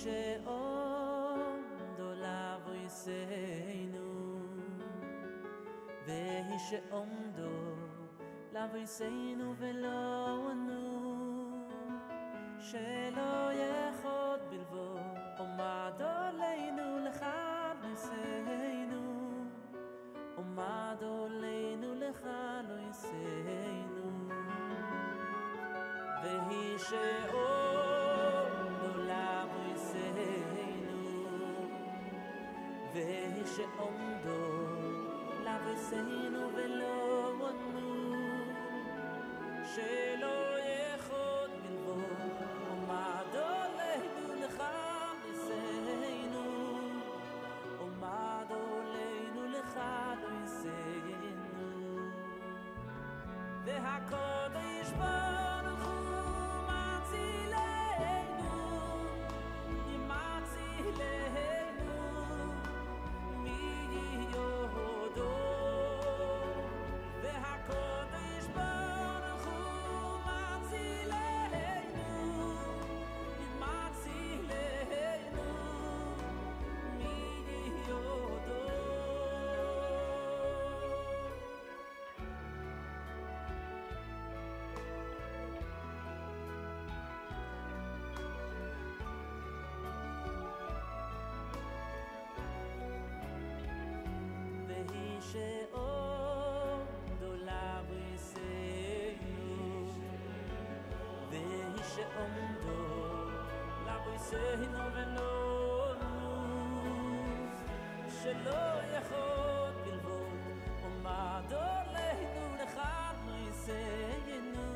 שעומדו לבויסנו והיא שעומדו לבויסנו ולא ענו שלא יחוד בלבו עומד עלינו לחד נשאנו עומד עלינו לחד נשאנו והיא שעומדו לבויסנו והיא שעומדו לבויסנו ולא ענו שלא יחוד בלבו עומד עלינו לחד נשאנו עומד עלינו לחד נשאנו והקודש ברוך הוא מצילנו מצילנו מיהודו והקודש ברוך הוא מצילנו מצילנו מיהודו והיא שעומדו לבויסנו והיא שעומדו לבויסנו ולא ענו שלא יכול בלבוד עומד עלינו לחד נשאנו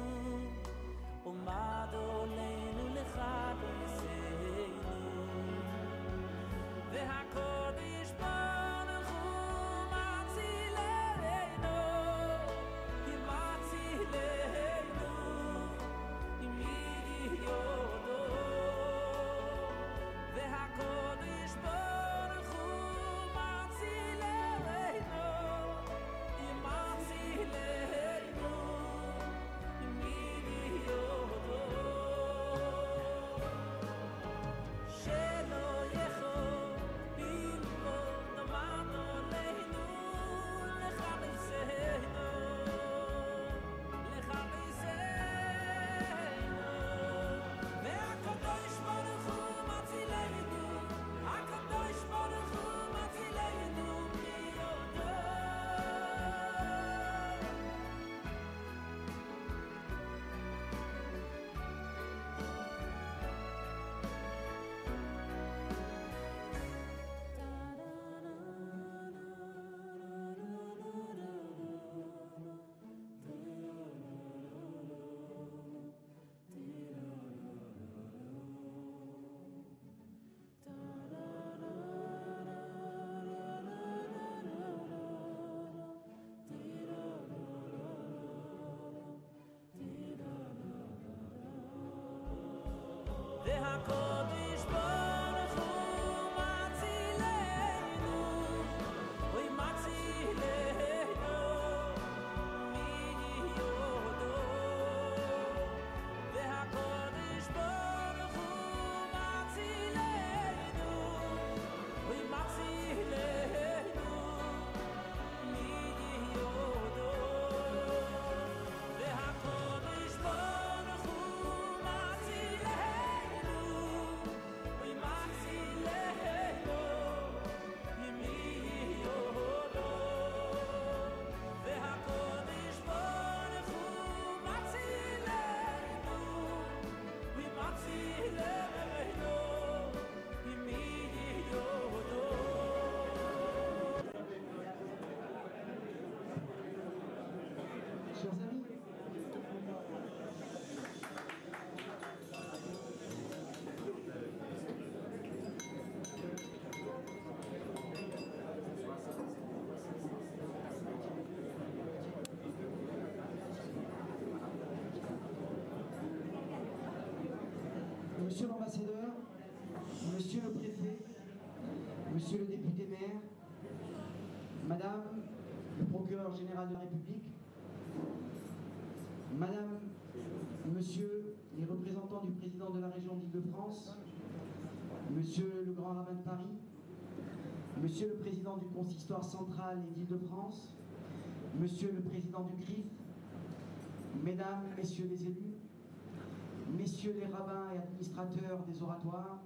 עומד עלינו לחד נשאנו והקודש ברוך הוא מצילנו מצילנו מיהודו והקודש ברוך הוא מצילנו מצילנו מיהודו שלא יכול בלבו עומד עלינו לחד נשאנו לחד נשאנו והקדוש ברוך הוא מצילנו הקדוש ברוך הוא מצילנו מיהודו והקודש ברוך הוא מצילנו אוי מצילנו מיהודו והקודש ברוך הוא מצילנו אוי מצילנו מיהודו והקודש ברוך הוא מצילנו Chers amis, Monsieur l'ambassadeur, Monsieur le préfet, Monsieur le député maire, Madame le procureur général de la République, Madame, Monsieur les représentants du président de la région d'Île-de-France, Monsieur Monsieur le Grand Rabbin de Paris, Monsieur le Président du Consistoire central et d'Île-de-France, Monsieur le Président du CRIF, Mesdames, Messieurs les élus, Messieurs les rabbins et administrateurs des oratoires,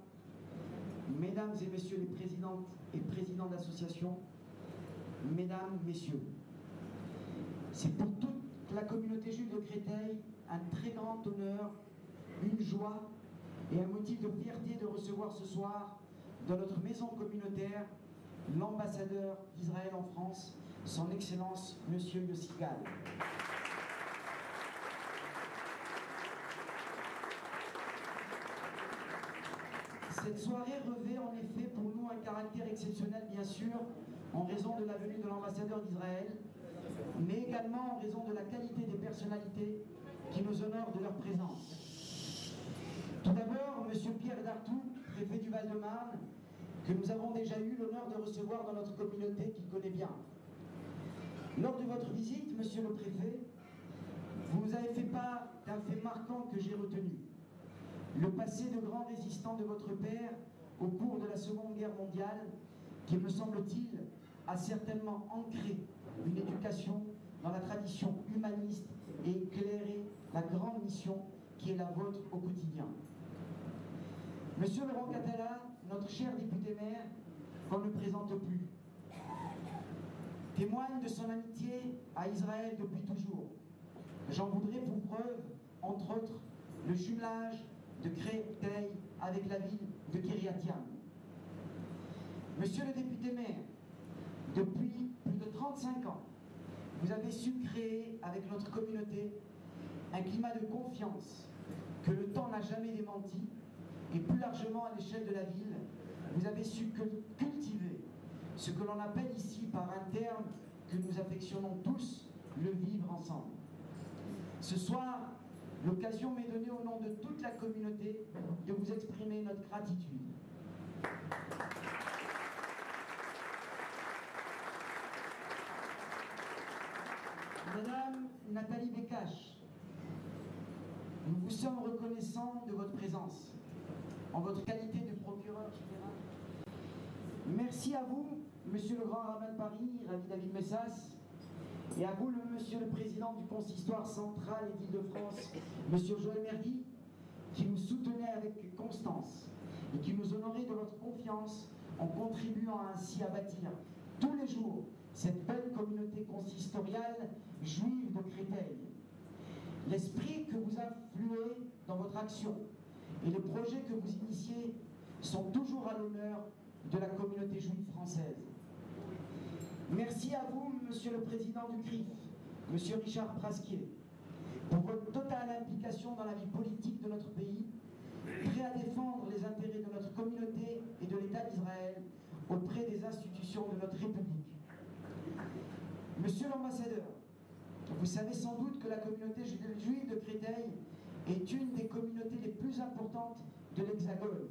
Mesdames et Messieurs les présidentes et présidents d'associations, Mesdames, Messieurs, c'est pour toute la communauté juive de Créteil un très grand honneur, une joie et un motif de fierté de recevoir ce soir dans notre maison communautaire l'ambassadeur d'Israël en France, son Excellence Monsieur Yossi Gal. Cette soirée revêt en effet pour nous un caractère exceptionnel, bien sûr, en raison de la venue de l'ambassadeur d'Israël, mais également en raison de la qualité des personnalités qui nous honorent de leur présence. Tout d'abord, M. Pierre Dartout, préfet du Val-de-Marne, que nous avons déjà eu l'honneur de recevoir dans notre communauté qu'il connaît bien. Lors de votre visite, Monsieur le Préfet, vous nous avez fait part d'un fait marquant que j'ai retenu. Le passé de grand résistant de votre père au cours de la Seconde Guerre mondiale, qui, me semble-t-il, a certainement ancré une éducation dans la tradition humaniste et éclairé la grande mission qui est la vôtre au quotidien. Monsieur Laurent Catala, notre cher député maire, qu'on ne présente plus, témoigne de son amitié à Israël depuis toujours. J'en voudrais pour preuve, entre autres, le jumelage de Créteil avec la ville de Kiryat Yam. Monsieur le député maire, depuis plus de 35 ans, vous avez su créer avec notre communauté un climat de confiance que le temps n'a jamais démenti, et plus largement à l'échelle de la ville, vous avez su cultiver ce que l'on appelle ici par un terme que nous affectionnons tous, le vivre ensemble. Ce soir, l'occasion m'est donnée au nom de toute la communauté de vous exprimer notre gratitude. Madame Nathalie Bekash, nous vous sommes reconnaissants de votre présence, en votre qualité de procureur général. Merci à vous, Monsieur le Grand Rabbin de Paris, Ravi David Messas, et à vous, Monsieur le Président du Consistoire central et d'Île-de-France, Monsieur Joël Mergui, qui nous soutenait avec constance et qui nous honorait de votre confiance en contribuant ainsi à bâtir tous les jours cette belle communauté consistoriale juive de Créteil. L'esprit que vous influez dans votre action et les projets que vous initiez sont toujours à l'honneur de la communauté juive française. Merci à vous, Monsieur le Président du CRIF, Monsieur Richard Prasquier, pour votre totale implication dans la vie politique de notre pays, prêt à défendre les intérêts de notre communauté et de l'État d'Israël auprès des institutions de notre République. Monsieur l'ambassadeur, vous savez sans doute que la communauté juive de Créteil est une des communautés les plus importantes de l'Hexagone.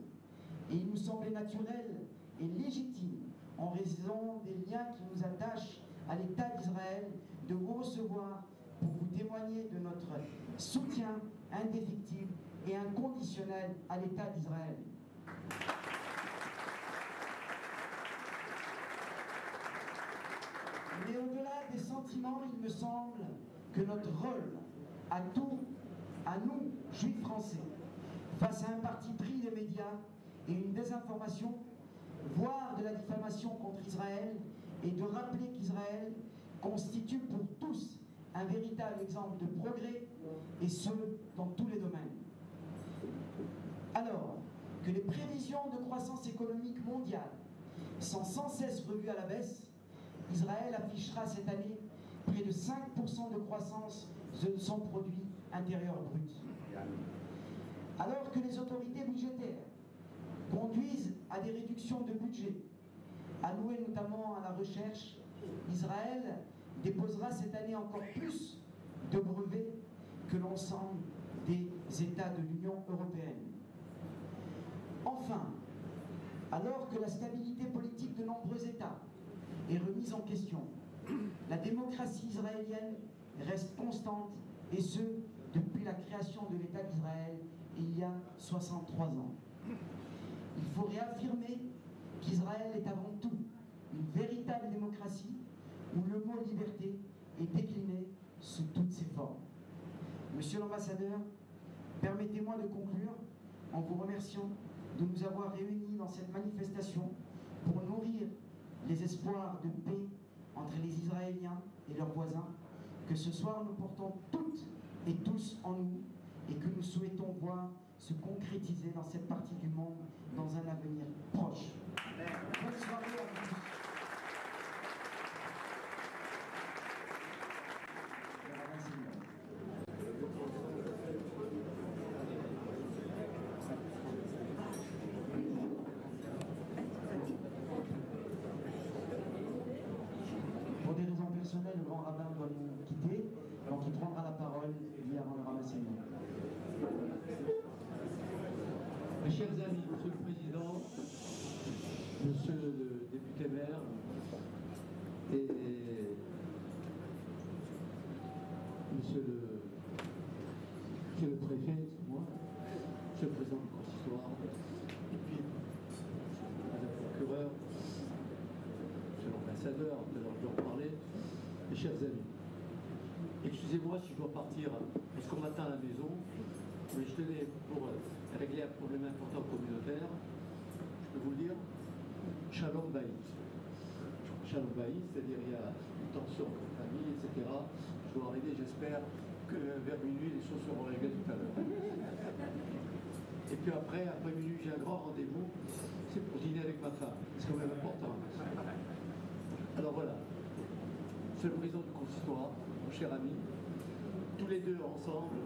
Et il nous semblait naturel et légitime, en raison des liens qui nous attachent à l'État d'Israël, de vous recevoir pour vous témoigner de notre soutien indéfectible et inconditionnel à l'État d'Israël. Mais au-delà des sentiments, il me semble que notre rôle, à nous, juifs français, face à un parti pris des médias et une désinformation, voire de la diffamation contre Israël, et de rappeler qu'Israël constitue pour tous un véritable exemple de progrès, et ce, dans tous les domaines. Alors que les prévisions de croissance économique mondiale sont sans cesse revues à la baisse, Israël affichera cette année près de 5% de croissance de son produit intérieur brut. Alors que les autorités budgétaires conduisent à des réductions de budget, allouées notamment à la recherche, Israël déposera cette année encore plus de brevets que l'ensemble des États de l'Union européenne. Enfin, alors que la stabilité politique de nombreux États est remise en question, la démocratie israélienne reste constante, et ce, depuis la création de l'État d'Israël il y a 63 ans. il faut réaffirmer qu'Israël est avant tout une véritable démocratie où le mot liberté est décliné sous toutes ses formes. Monsieur l'ambassadeur, permettez-moi de conclure en vous remerciant de nous avoir réunis dans cette manifestation pour nourrir les espoirs de paix entre les Israéliens et leurs voisins, que ce soir nous portons toutes et tous en nous et que nous souhaitons voir se concrétiser dans cette partie du monde dans un avenir proche. Bonne soirée à tous. Pour des raisons personnelles, le grand rabbin doit nous quitter, donc il prendra la parole avant le ramassemble. Mes chers amis, Monsieur le Président, Monsieur le député maire et Monsieur le préfet, excusez-moi, Monsieur le Président du consistoire, et puis Madame le procureur, Monsieur l'ambassadeur, tout à l'heure je vais en parler, mes chers amis. Excusez-moi si je dois partir, parce qu'on m'attend à la maison, mais je tenais pour régler un problème important communautaire, je peux vous le dire, Shalom Bayit. Shalom Bayit, c'est-à-dire il y a une tension entre les familles, etc. Je dois arriver, j'espère que vers minuit, les choses seront réglées tout à l'heure. Et puis après minuit, j'ai un grand rendez-vous, c'est pour dîner avec ma femme. C'est quand même important. Alors voilà, Monsieur le Président du consistoire, mon cher ami, tous les deux ensemble,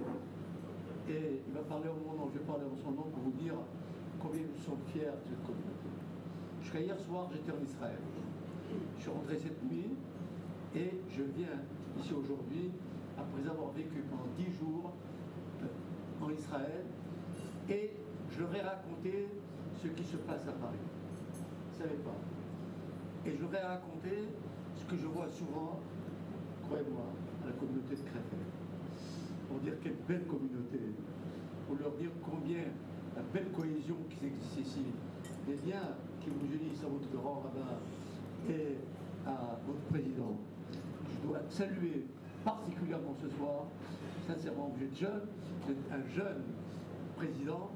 et il va parler au moment où je vais parler en son nom pour vous dire combien nous sommes fiers de cette communauté. Jusqu'à hier soir, j'étais en Israël. Je suis rentré cette nuit et je viens ici aujourd'hui après avoir vécu pendant 10 jours en Israël et je leur ai raconté ce qui se passe à Paris. Vous ne savez pas. Et je leur ai raconté ce que je vois souvent, croyez-moi, à la communauté de Krefeld. Pour dire quelle belle communauté, pour leur dire combien la belle cohésion qui existe ici, les liens qui vous unissent à votre grand rabbin et à votre président. Je dois saluer particulièrement ce soir, sincèrement, vous êtes jeune, vous êtes un jeune président,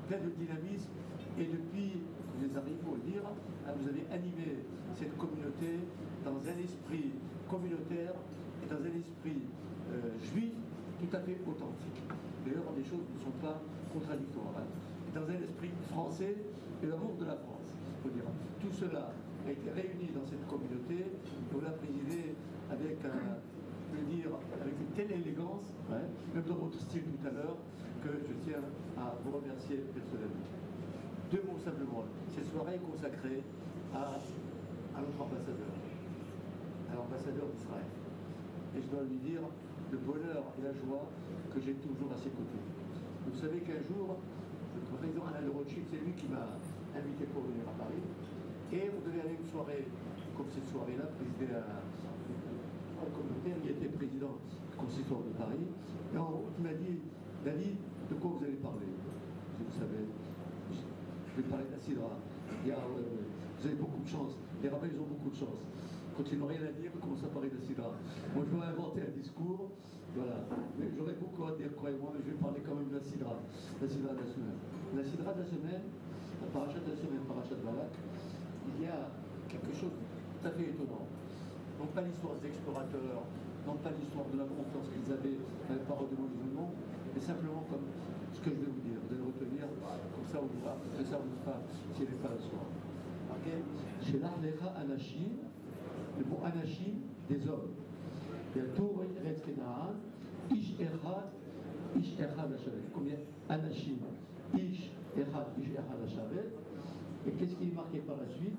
plein de dynamisme, et depuis que vous arrivez, il faut le dire, vous avez animé cette communauté dans un esprit communautaire et dans un esprit juif tout à fait authentique. D'ailleurs, les choses ne sont pas contradictoires. Dans un esprit français et l'amour de la France, il faut dire. Tout cela a été réuni dans cette communauté et on l'a présidé avec je veux dire, avec une telle élégance, même dans votre style tout à l'heure, que je tiens à vous remercier personnellement. 2 mots simplement. Cette soirée est consacrée à notre ambassadeur, à l'ambassadeur d'Israël. Et je dois lui dire le bonheur et la joie que j'ai toujours à ses côtés. Vous savez qu'un jour, le président Alain de Rothschild, c'est lui qui m'a invité pour venir à Paris. Et on devait aller à une soirée, comme cette soirée-là, présidée à un communautaire, il était président du consistoire de Paris. Et en route, il m'a dit, David, de quoi vous allez parler? Vous savez, je vais parler de la Sidra. Vous avez beaucoup de chance. Les rabbins, ils ont beaucoup de chance. Quand ils n'ont rien à dire, ils commencent à parler de la Sidra. Moi, je vais inventer un discours. Voilà. Mais j'aurais beaucoup à dire, croyez-moi, mais je vais parler quand même de la Sidra. La Sidra de la semaine. La Sidra de la semaine, la parachat de la semaine, parachat de Balak, il y a quelque chose de tout à fait étonnant. Non pas l'histoire des explorateurs, non pas l'histoire de la confiance qu'ils avaient dans les paroles de Moïse, non, mais simplement comme ce que je vais vous dire. Vous allez retenir, comme ça on vous va, et ça vous fera si elle n'est pas la soirée. Chez l'Arlecha Anashim, le mot Anashim, des hommes. Il y a Tour Eretz Kenaan, Ish Echad Hashavet. Combien Anashim, Ish Echad Hashavet. Et qu'est-ce qui est marqué par la suite?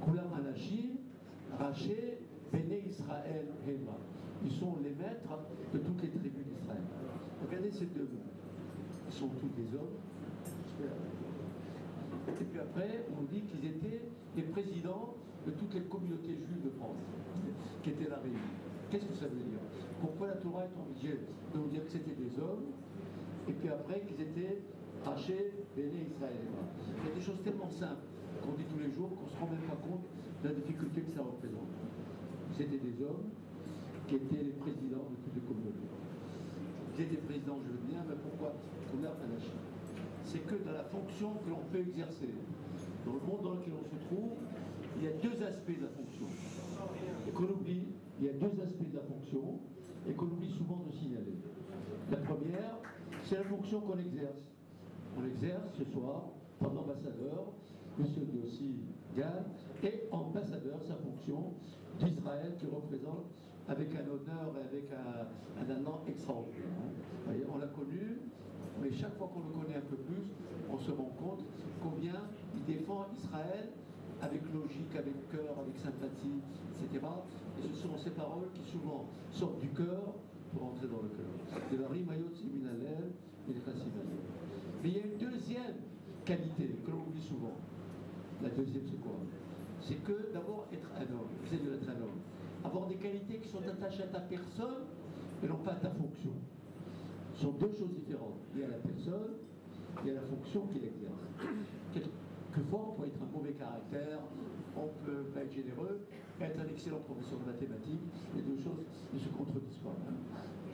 Kulam Anashim, Raché, Béné Israël, Hema. Ils sont les maîtres de toutes les tribus d'Israël. Regardez ces 2 mots. Ils sont tous des hommes. Et puis après, on dit qu'ils étaient les présidents de toutes les communautés juives de France, qui étaient là réunies. Qu'est-ce que ça veut dire? Pourquoi la Torah est obligée de nous dire que c'était des hommes, et puis après qu'ils étaient Haché, Béné, Israël. Il y a des choses tellement simples qu'on dit tous les jours qu'on ne se rend même pas compte de la difficulté que ça représente. C'était des hommes qui étaient les présidents de toutes les communautés. Ils étaient présidents, je veux bien, mais pourquoi on a Anashi? C'est que dans la fonction que l'on peut exercer, dans le monde dans lequel on se trouve, il y a deux aspects de la fonction. Et qu'on oublie, il y a deux aspects de la fonction et qu'on oublie souvent de signaler. La première, c'est la fonction qu'on exerce. On exerce ce soir, comme ambassadeur, M. Dossi Gall est ambassadeur, sa fonction d'Israël qui représente avec un honneur et avec un allant extraordinaire. Vous voyez, on l'a connu, mais chaque fois qu'on le connaît un peu plus, on se rend compte combien il défend Israël avec logique, avec cœur, avec sympathie, etc. Et ce sont ces paroles qui souvent sortent du cœur pour entrer dans le cœur. Mais il y a une deuxième qualité que l'on oublie souvent. La deuxième, c'est quoi? C'est que d'abord être un homme, c'est de être un homme. Avoir des qualités qui sont attachées à ta personne et non pas à ta fonction. Ce sont deux choses différentes. Il y a la personne, il y a la fonction qu'il exerce. Quelquefois, on peut être un mauvais caractère, on peut pas être généreux, être un excellent professeur de mathématiques, les deux choses ne se contredisent pas.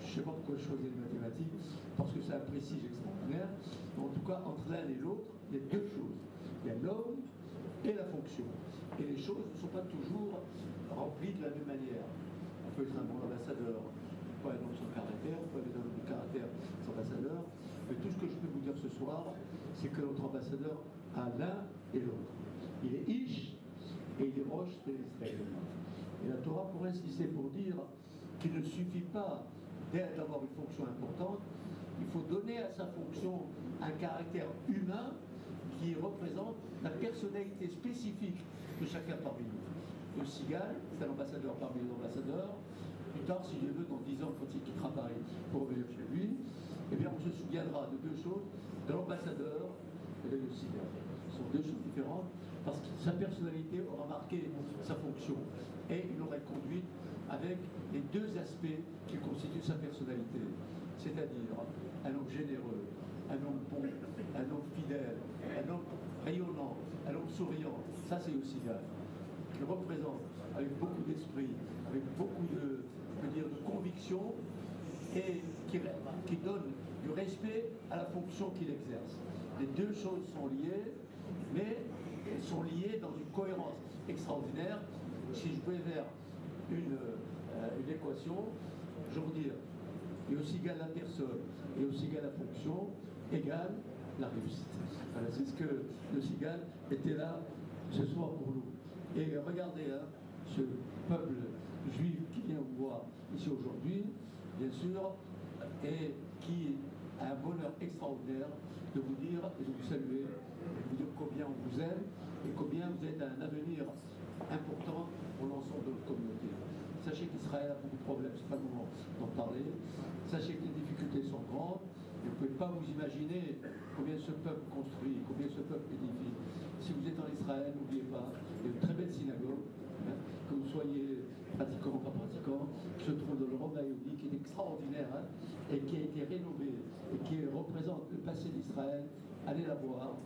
Je ne sais pas pourquoi je choisis les mathématiques, parce que c'est un prestige extraordinaire. Mais en tout cas, entre l'un et l'autre, il y a deux choses. Il y a l'homme et la fonction. Et les choses ne sont pas toujours remplies de la même manière. On peut être un bon ambassadeur, pas un homme sans caractère, on peut être un homme de caractère sans ambassadeur. Mais tout ce que je peux vous dire ce soir, c'est que notre ambassadeur a l'un et l'autre. Il est Ish et il est Rosh d'Israël. Et la Torah pourrait insister pour dire qu'il ne suffit pas d'avoir une fonction importante, il faut donner à sa fonction un caractère humain qui représente la personnalité spécifique de chacun parmi nous. Le Sigal, c'est un ambassadeur parmi les ambassadeurs. Plus tard, si Dieu veut, dans 10 ans, quand il quittera Paris pour revenir chez lui, eh bien, on se souviendra de deux choses, de l'ambassadeur et de le Sigal. Ce sont deux choses différentes parce que sa personnalité aura marqué sa fonction et il aurait conduit avec les deux aspects qui constituent sa personnalité, c'est-à-dire un homme généreux, un homme bon, un homme fidèle, un homme rayonnant, un homme souriant. Ça, c'est aussi Sigal, qui représente avec beaucoup d'esprit, avec beaucoup de, je veux dire, de conviction et qui donne du respect à la fonction qu'il exerce. Les deux choses sont liées, mais elles sont liées dans une cohérence extraordinaire. Si je pouvais faire une équation, je veux dire, et aussi égale la personne, et aussi égale la fonction, égale la réussite. Voilà, c'est ce que le Sigal était là ce soir pour nous. Et regardez, hein, ce peuple juif qui vient vous voir ici aujourd'hui, bien sûr, et qui a un bonheur extraordinaire de vous dire et de vous saluer, de vous dire combien on vous aime et combien vous êtes un avenir important pour l'ensemble de notre communauté. Sachez qu'Israël a beaucoup de problèmes, c'est pas le moment d'en parler. Sachez que les difficultés sont grandes. Et vous ne pouvez pas vous imaginer combien ce peuple construit, combien ce peuple édifie. Si vous êtes en Israël, n'oubliez pas, il y a une très belle synagogue, hein, que vous soyez pratiquant ou pas pratiquant, qui se trouve dans le Rome Yehudi, qui est extraordinaire, hein, et qui a été rénovée, et qui représente le passé d'Israël. Allez la voir.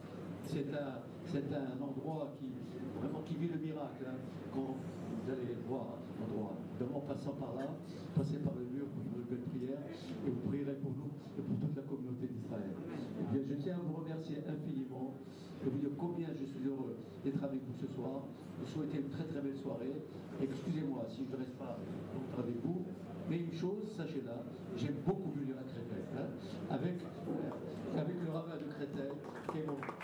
C'est un endroit qui vit le miracle. Hein, quand vous allez voir l'endroit, en passant par là, passez par le mur pour une belle prière, et vous prierez pour nous et pour toute la communauté d'Israël. Et bien, je tiens à vous remercier infiniment, et vous dire combien je suis heureux d'être avec vous ce soir. Vous souhaitez une très très belle soirée. Excusez-moi si je ne reste pas longtemps avec vous. Mais une chose, sachez-la, j'ai beaucoup venir à Créteil, hein, avec le rabbin de Créteil, qui est mon frère.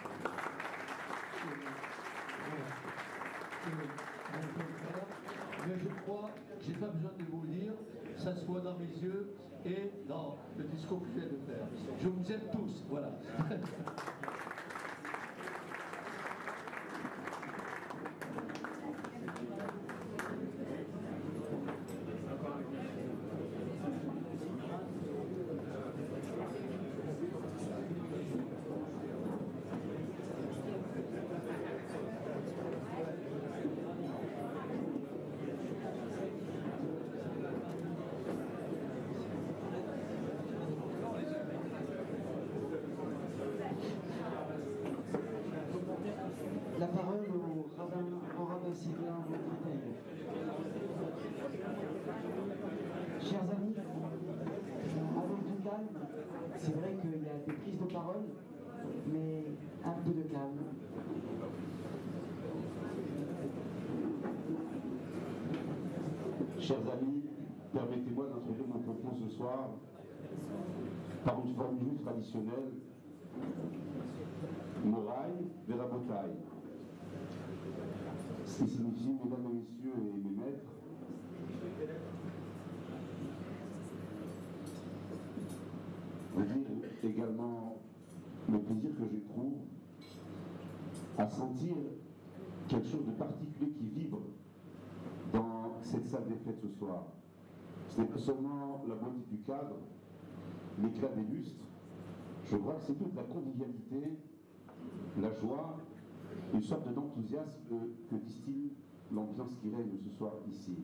Mais je crois, je n'ai pas besoin de vous le dire, ça se voit dans mes yeux et dans le discours que je viens de faire. Je vous aime tous, voilà. la parole au rabbin Séguin Vautréteil. Chers amis, avec du calme, c'est vrai qu'il y a des prises de parole, mais un peu de calme. Chers amis, permettez-moi d'introduire mon propos ce soir par une formule traditionnelle, Moraï Verabotaï, ce qui signifie, mesdames et messieurs et mes maîtres, vous dire également le plaisir que j'éprouve à sentir quelque chose de particulier qui vibre dans cette salle des fêtes ce soir. Ce n'est pas seulement la beauté du cadre, l'éclat des lustres, je crois que c'est toute la convivialité, la joie, une sorte d'enthousiasme que distille l'ambiance qui règne ce soir ici.